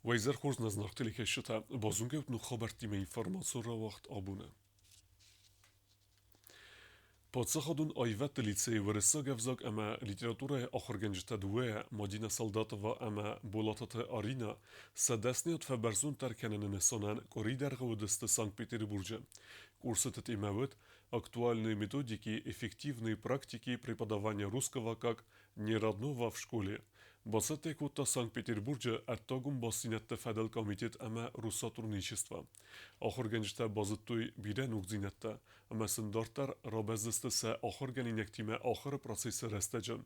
Вайзер хурз назнахтили кешета базунгев ну хабартиме информациора вақт абуне. Подсаходун айват лицей вырыса гавзак ама литература ахыргенжта дуэ Мадина Солдатова ама Булатата Арина садасният фабарзун тарканен сонан коридор гудысты Санкт-Петербурге. Курсэтот имеют актуальные методики, эффективные практики преподавания русского как неродного в школе. Басате кута Санкт-Петербурге оттогум басинятта федал комитет ама руссотрудничества. Ахыргенжта базыттуй бирен угзинятта ама сындартар рабездыстыса ахыргенинектиме ахыр процессы растеджан.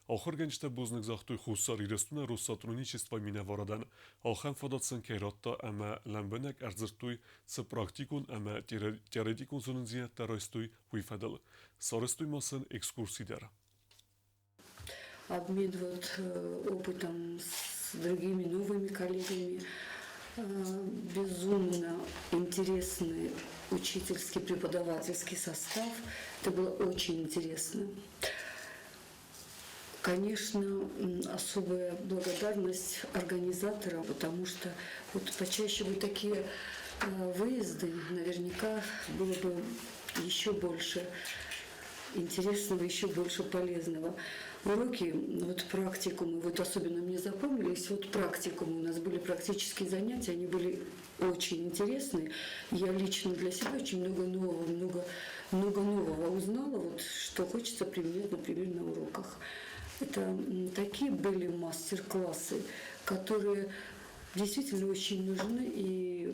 Ахыргенжта бузнык захтуй хуссар ирестуна руссотрудничества минаварадан ахам фадатсын кейратта ама ламбенек арзыртуй цы практикун ама теоретикун зунынзинятта райстуй хуйфадал. Сарыстуй масын экскурсидер. Обмен опытом с другими новыми коллегами, безумно интересный учительский, преподавательский состав. Это было очень интересно. Конечно, особая благодарность организаторам, потому что вот почаще бы такие выезды, наверняка было бы еще больше интересного, еще больше полезного. Уроки, вот практикумы, вот особенно мне запомнились, вот практикумы, у нас были практические занятия, они были очень интересные. Я лично для себя очень много нового узнала, вот, что хочется применять, например, на уроках. Это такие были мастер-классы, которые действительно очень нужны, и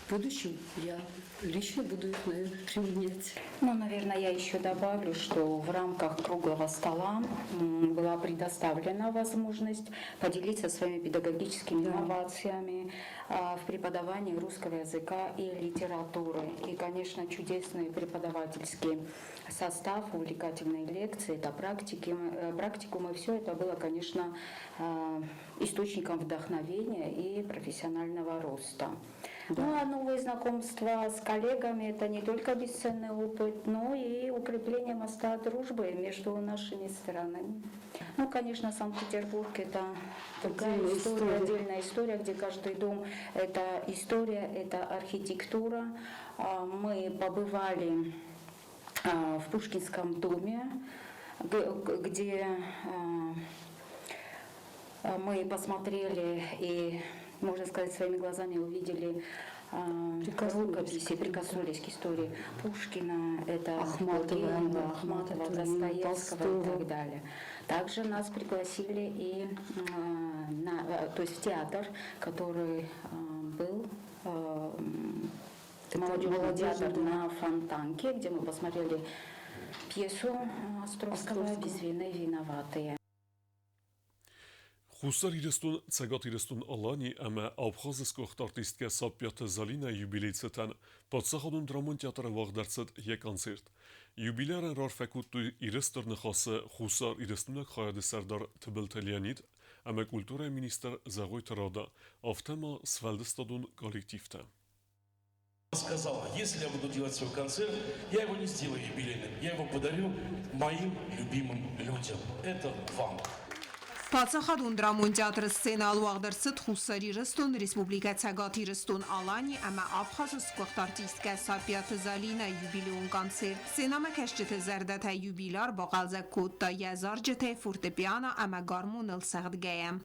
в будущем я лично буду их, наверное, применять. Ну, наверное, я еще добавлю, что в рамках круглого стола была предоставлена возможность поделиться своими педагогическими инновациями в преподавании русского языка и литературы. И, конечно, чудесный преподавательский состав, увлекательные лекции, это практикумы, все это было, конечно, источником вдохновения и профессионального роста. Да. Ну, а новые знакомства с коллегами – это не только бесценный опыт, но и укрепление моста дружбы между нашими странами. Ну, конечно, Санкт-Петербург – это другая история, отдельная история, где каждый дом – это история, это архитектура. Мы побывали в Пушкинском доме, где мы посмотрели и, можно сказать, своими глазами увидели рукописи, прикоснулись к истории Пушкина, это Ахматова, Достоевского и так далее. Также нас пригласили и то есть в театр, который был молодежный театр на Фонтанке, где мы посмотрели пьесу Островского «Без вины виноватые». Хусар ирестун цагат ирестун алани ама абхазскох артистка Саппята Залина юбилейцетан подсаходун драмон театра вағдарцет я концерт. Юбилярен рарфекутту ирестерны хасы хусар ирестунак хаяды сардар тбилтелянит ама культура министр Загой Тарада автема свалдестадун коллективта. Сказала, если я буду делать свой концерт, я его не сделаю юбилейным, я его подарю моим любимым людям. Это вам. Պատսախադուն դրամոն տեատրը սցենալու աղդրստ խուսարի ռստոն Ռեսպուբլիկա ցագատի ռստոն Ալանի ամա Աբխազը սկողտարտիստկա Սապյատը Զալինա юбилеон концерт սենամը քեշջթե զարդաթա юбиляр բաղալզա կոտտա յազարջթե ֆորտեպիանա ամա գարմունլ սաղդգայամ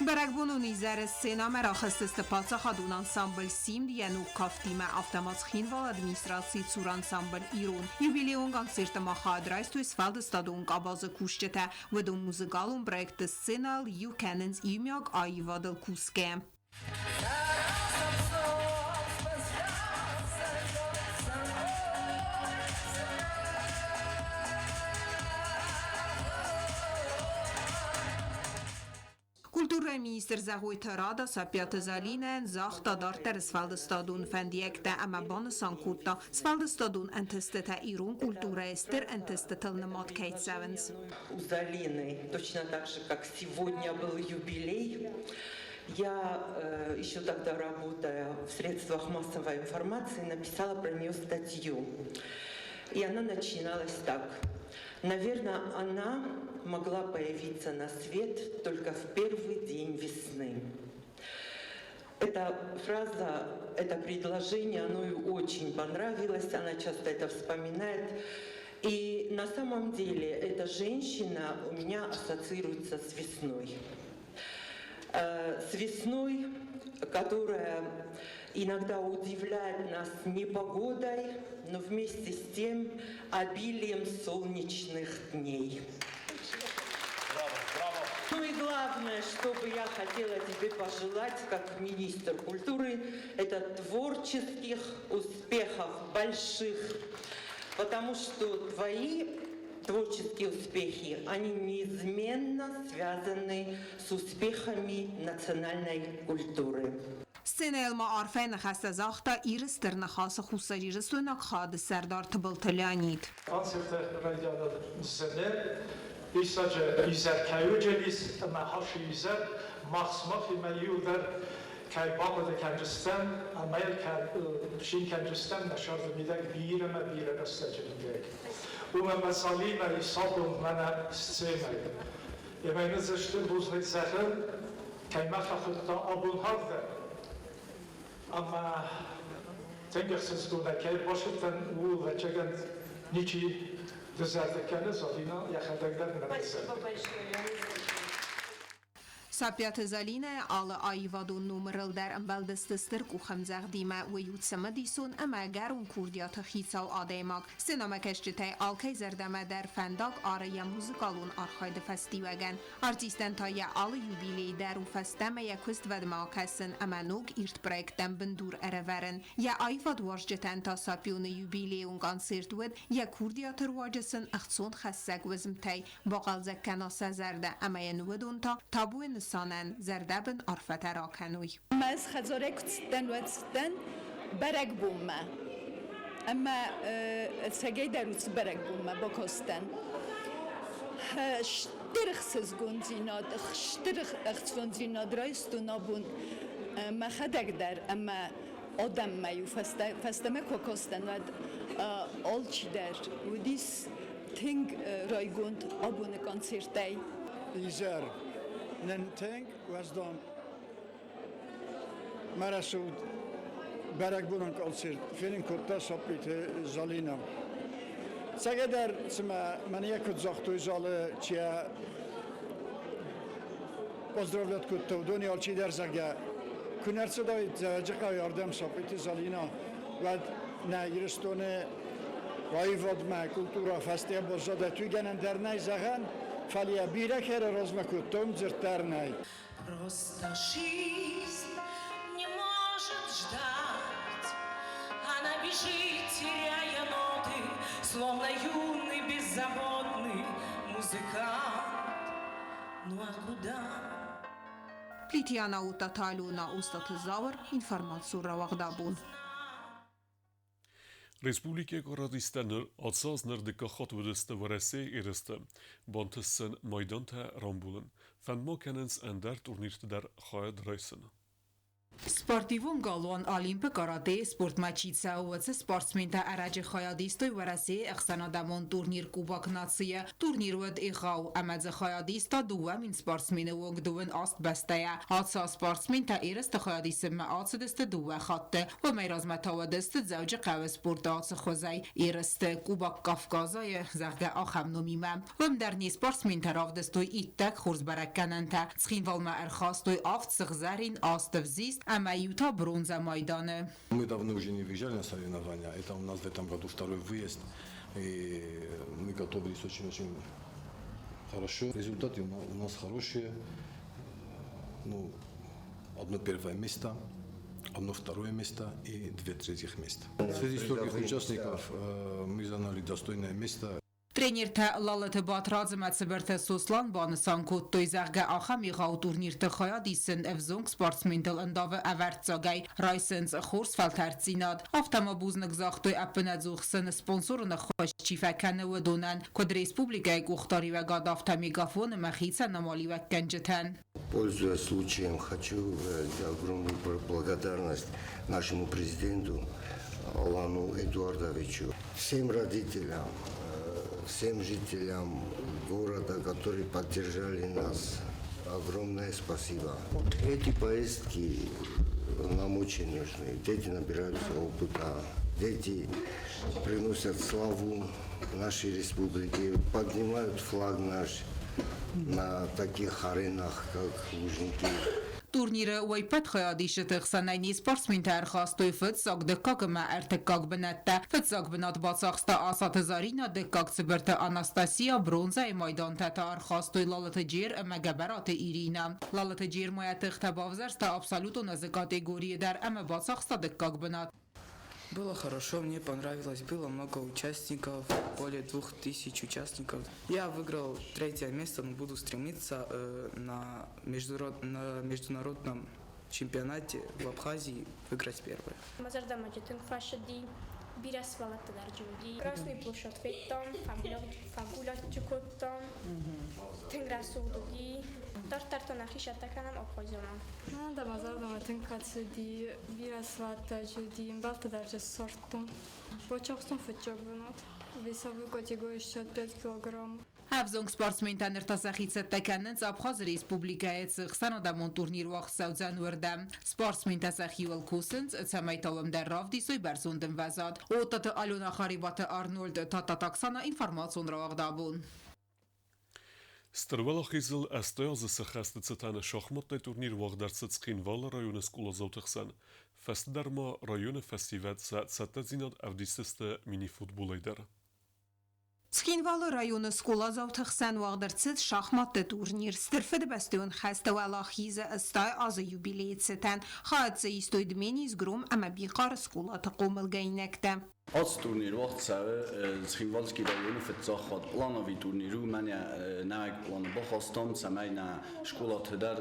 Բարակբունունի զարը սենա մերախստստը պացախադուն անսամբլ սիմդ յանու կավտիմը ավտամացխին վալ ադմինիստրացի ծուր անսամբլ իրուն юбилеон концерта махадрайс то есть фалдստադուն կաբազը կուշջետը վդում մուզիկալուն պրոյեկտը սցենալ you can-ins իմյակ այվադլ կուսկե Kultura minister Zahojt Rada sapjate zalinen zachta darter Svalstadun fendiekte ama bonnesankuta Svalstadun entesteta irun kultura ester entestetelne mat Kate Sevens. У Залины, точно так же, как сегодня был юбилей, я еще тогда, работая в средствах массовой информации, написала про нее статью. И она начиналась так. Наверное, она могла появиться на свет только в первый день весны. Эта фраза, это предложение, оно ей очень понравилось, она часто это вспоминает. И на самом деле эта женщина у меня ассоциируется с весной. С весной, которая иногда удивляет нас непогодой, но вместе с тем обилием солнечных дней. Ну и главное, что бы я хотела тебе пожелать, как министр культуры, это творческих успехов больших, потому что твои творческие успехи, они неизменно связаны с успехами национальной культуры. Սենելմա արվեն խաստը զախտա իրս տրնախասը խուսարիրը սույնակ խադը սերդար տբլտլյանիտ։ Konsertə radiyadır İsaca izər kəyucelis əmə haşı izər Maxsmaq iməliyulər kəybaqı da kəncistən Əməyəl şin kəncistən nəşardı midək bir əmə bir əstəcilindəyik. Umə məsalimə isabım mənə istəyəməyim. Yeməyin zəştə buznik zəxil kəymə xəxildə abun havdə. Amma təngərsiz qunəkəy başıqdən uğul və çəgənd niçi düzəldəkəni Zalina yaxədəklər mənə Sapjate zaline alle ayvadun numrel der embeldestyster kuchemzeg dime و یوتسمه دیسون اما گرون کوردیات خیسال آدیماک سینما کشتای آلکای زردمه در فنداق آره موزیکالون آرخاید فستیوگن آرتیستن تا یه آل یوبیلی در و فستمه یکست ودما کسن اما نوگ ایرت برکتن بندور ارورن یا ayvad واجتن تا ساپیون یوبیلی اون کانسرت ود یا کوردیات رواجسن اختصون خسک وزمتای باقل زکنا سزرده اما ینودون تا تابوین سانن زردبن عرفت راکنوی. از خزاره کتستن و تستن برگ بومه. اما سگی دروس برگ بومه با کستن. شترخ سزگون زیناد، شترخ اختفون زیناد رایستو نابون مخدق در اما آدم میو فستمه که کستن و آلچی در و دیس تنگ رایگوند آبون کنسرتای. ایزر ننتنگ وزدان مرسود برگ بودن کنسرت فیلم کتا سپیت زالینا سگه در سما من یک زاختوی زاله چیا поздравляют کتا و دنیا چی در زگه کنرس داید زوجه یاردم سپیت زالینا و نگرستونه وایود ما کلتورا فسته بازده توی گنن در نیزگن Фалия бира кера размакутом зертарнай. Просто жизнь не может ждать, она бежит, теряя ноты, словно юный беззаботный музыкант. Ну а куда? Плитяна ута талуна устат завр информацию равагдабун. Respublike Kurdistan atsazner de kachat wedeste varese ereste, bantessen maydante rambulen, fenma kenens ender turnirte der chayed reisen. Sportivun galon Olimpi karate sport maçitsa uvatsa sportsmenta araci xayadistoy varase ixsanadamon turnir kubak natsiya turnir wad iqaw amadze xayadista duwa min sportsmene wogduwen ast bastaya hatsa sportsmenta erist xayadisme atsideste duwa khatte و میرازمتا ودست زوج قوه سپورتات خوزای erist kubak kafkazay zagde axam nomimam و در نی sportsmen taraf destoy ittak khurz barakananta tskhinvalma erkhastoy aft zgzarin astavzist Ама Юта бронза Майдана. Мы давно уже не выезжали на соревнования. Это у нас в этом году второй выезд. И мы готовились очень-очень хорошо. Результаты у нас хорошие. Ну, одно первое место, одно второе место и 2 третьих места. Среди стольких участников мы заняли достойное место. Trenerta lalete batrazı mətsəbərtə Soslan banısan kottoy zəğgə axam iğav turnirtə xayadisin evzong sportsmentel ındavı əvərtzagay raysens xorsfəltərtzinad. Aftama buznıq zaxtoy əppənədzuxsın sponsoruna xoş çifəkənə və donan kod Республикай Гухтари və qadafta megafon məxitsə namali və gəncətən. Пользуясь случаем, хочу огромную благодарность нашему президенту Алану Эдуардовичу, всем родителям, всем жителям города, которые поддержали нас. Огромное спасибо. Эти поездки нам очень нужны. Дети набираются опыта, дети приносят славу нашей республике, поднимают флаг наш на таких аренах, как Лужники. Турнիրը ուայպետ խայադիշը տղսանայնի սպորտսմինտար խաստոյ ֆծակ դկակը մա արտեկակ բնատտա ֆծակ բնատ բացախստա ասատը զարինա դկակ ծբրտը Անաստասիա բրոնզայ մայդան տատա արխաստոյ լալըտը ջեր մագաբարատը Իրինա լալըտը ջեր մոյա տղտա բավզարստա абсолютно за категории дар ама бацахста декак бнат. Было хорошо, мне понравилось, было много участников, более 2000 участников. Я выиграл 3-е место, но буду стремиться на международном чемпионате в Абхазии выиграть 1-е. Красный площадь Фейтон, Фагулят Чукоттон, Тенграсудуги, Тартартона Хишатаканам Опозиона. Да, Мазардама Тенгкацуди, Вирасвата Жуди, Балтадаржа Сортон, Бочокстон Фучобунат, весовой категории 65 килограмм. Հավզոնք սպորտսմենտան ըրտասախիցը տեկաննց Աբխազ Ռեսպուբլիկայեց խսանադամոն տուրնիր վաղ սավձան վրդամ։ Սպորտսմենտասախի վլքուսնց ծամայտալում դարավ դիսոյ բարձունդն վազատ։ Օտատը ալոնա խարիբատը Արնոլդ տատատաքսանա ինվարմացուն ռավաղդաբուն։ Ստրվալը խիզլ աստոյազը սխաստը ծտանը շախմատն տուրնիր վաղդարցած խինվալը ռայոնը սկուլազով տղսան։ Ֆեստդարմա ռայոնը ֆեստիվատ սատտազինատ ավդիսստը մինի ֆուտբոլ այդար։ Սխինվալը ռայոնը սկոլազավ թխսան վաղդրցից շախմատը տուրնիր, ստրվեդը բաստիոն խաստը վալախիզը ըստայ ազը юбилейցետան, խայացը իստոյ դմենի զգրում ամա բիղար սկոլատը կոմըլ գայնեկտը։ Als турнир вaqt sawe Schienwalski rayonu fetzaxat planovi turniru mania naag plan baxastam samayna школа tedar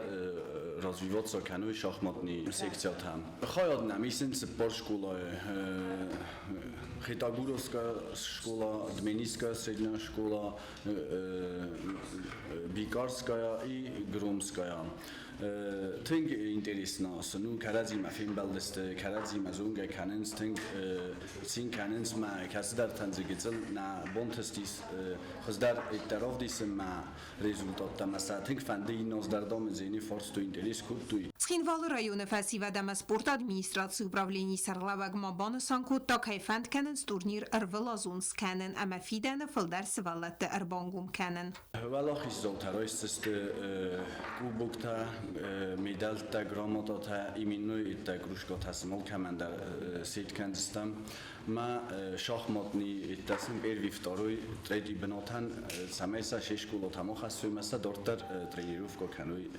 развиваться каной шахматный секция там. Khayad namisin sport школа Хитагуровская школа, Дмениевская средняя школа, Бикарская и Громская. Тинг интересно, ну каразима фильм балдесте, каразима зунга каненс тинг син каненс ма касдар танзигицел на бонтестис хаздар иттаровдис ма результат тамаса тинг фанди ноздардом зени форсту интерес куттуй. Սխինվալը ռայոնը ֆասիվադամը սպորտ ադմինիստրացիա ուպրավլենի սարլավագմաբանը սանկոտ տակայֆանդ կանենց տուրնիր ըրվլազունս կանեն ամա ֆիդանը ֆլդար սվալատը ըրբանգում կանեն։ Վալախիս զոլթարոյստը կուբոկտա медальта грамотата именной это кружка тасмол команда сеткандстам ма шахматный тасм первый второй третий бнотан самеса 6 школа тамо хасуймаса дортар тренировка каной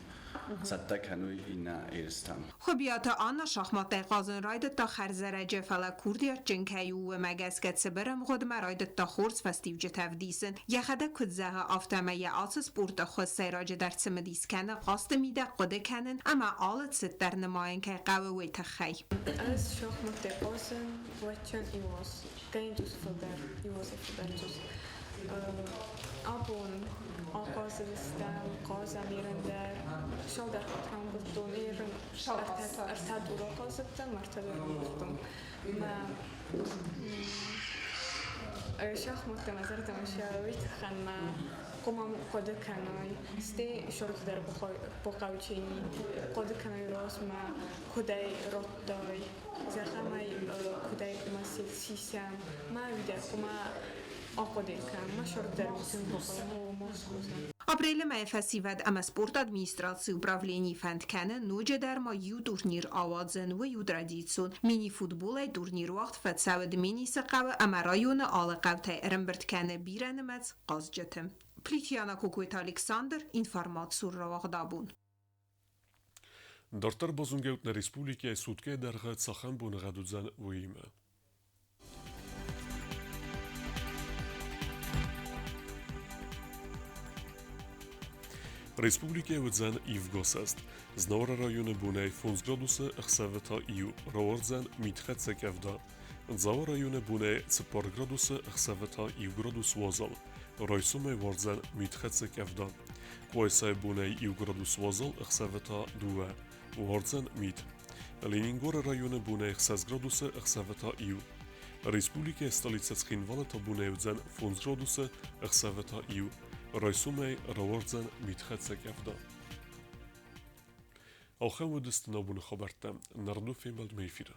сатта каной ина эрстам Խոբիաթը Աննա շախմատը ղազն ռայդը տա խարզարը ջեֆալա քուրդիա ջնքայու ու մագասկացը բրամ ղոդմա ռայդը տա խորց ֆեստիվ ջթավդիսն යախադա քուզաղը ավտամայա ացը սպորտը խոսայրաջը դարձը դիսկանը ղաստը միդա ղոդը կանեն ամա ալը ցտարնմային կայ qավը թխայ As շախմատը ղազն ոչան իwas կայնդուս ֆոդար իwas ֆոդարուս Abon Alkazistan, Kazamirenler, Şaldar Hatranbutun, Erin Artadura Kazıttan, Martalarımızdan. Şahmatı mazarda müşavit xanma قمم قد كانوا استي شرط در بقاوچینی قد کنای راست ما کدای رودای زخمای کدای ماسی سیستم ما ویده کما آقای کم ما شرط در مسیم بقایم موسوم Ապրիլը մայֆասիվադ ամա սպորտ ադմինիստրացիա ուպրավլենի ֆանդքանը նոջը դարմա յու տուրնիր ավազն ու յու տրադիցիոն մինի ֆուտբոլ այ տուրնիր վաղտ ֆացավը դմինի սყավը ամա ռայոնը ալaqavtay ըրմբրտքանը բիրանմած qazջթը Պլիթիանա Կոկոյտ Ալեքսանդր ինֆորմացիա ռավաղդաբուն Դարտար բոզունգեուտն ռեսպուբլիկայի սուտկե դարղա ցախան բունղադուձան ոյիմը Республикия Удзен Ивгосест. Знора районы Буней Фунс градусы Ахсавета Ию. Раордзен Митхет Секевда. Дзава районы Буней Цепар градусы Ахсавета Ию градус Вазал. Райсуме Вардзен Митхет Секевда. Квайсай Буней Ию градус Вазал Ахсавета Дуэ. Вардзен Мит. Ленингор районы Буней Хсаз градусы Ахсавета Ию. Республика столица Цхинвалета Буней Удзен Фунс градусы Ахсавета Ию. Райсумей Раордзен Митхет Секевда. آخر ودست نابون خبرتم نردو فیمبلد میفیره